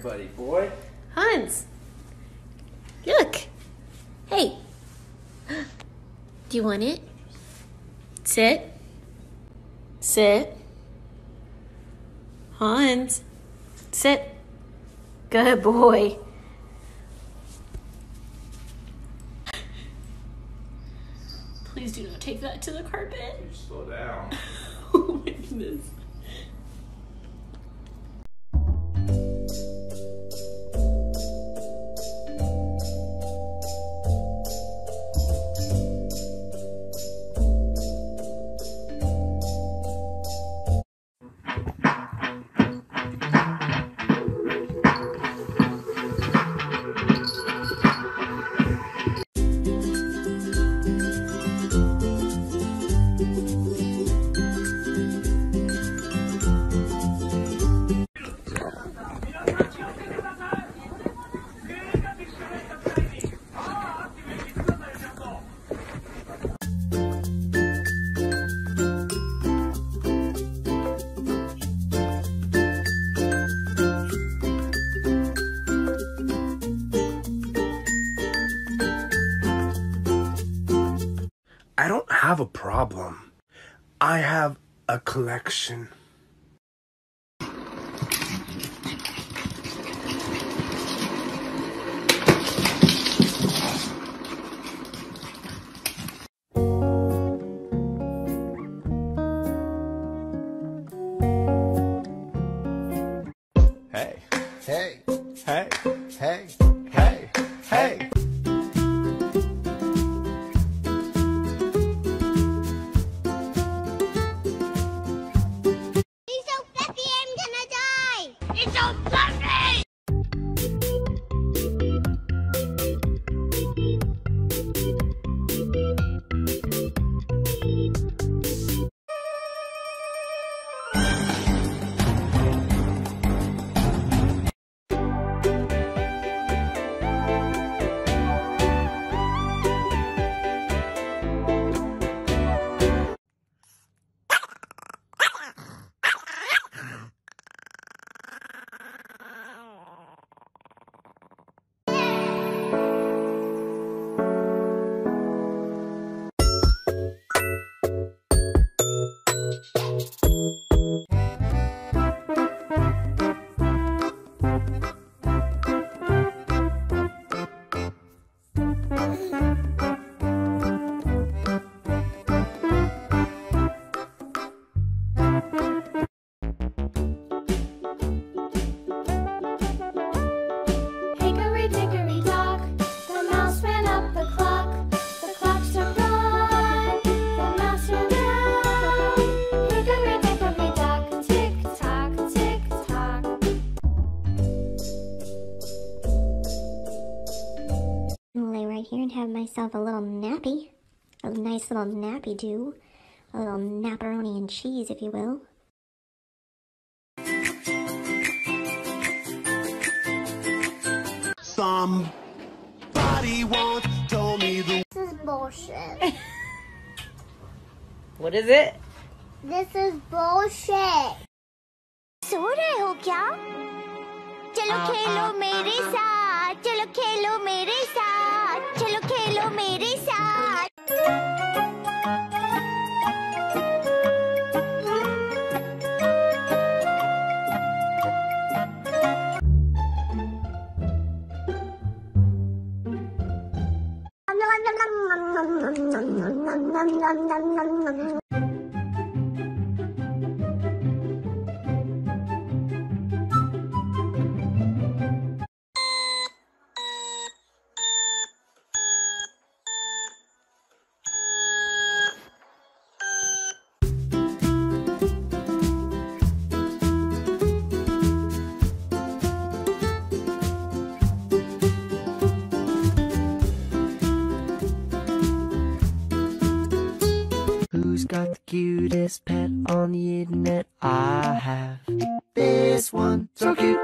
buddy boy. Hans, look. Hey, do you want it? Sit. Sit. Hans, sit. Good boy. Please do not take that to the carpet. Slow down. Oh my goodness. I don't have a problem. I have a collection. Hey. Hey, Hey. hey, Hey. Hey. It's so fluffy, I'm gonna die! It's so fluffy! Hickory dickory dock, the mouse ran up the clock. The clock struck one, the mouse ran down. Hickory dickory dock, tick tock, tick tock. I'll lay right here and have myself a little nappy. A nice little nappy do. A little napperoni and cheese, if you will. somebody once told me the This is bullshit. What is it? This is bullshit. सो रहे हो क्या? चलो खेलो मेरे साथ, चलो खेलो मेरे साथ, चलो खेलो मेरे साथ. Who's got the cutest pet on the internet? I have this one, so cute.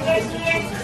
Yes, yes.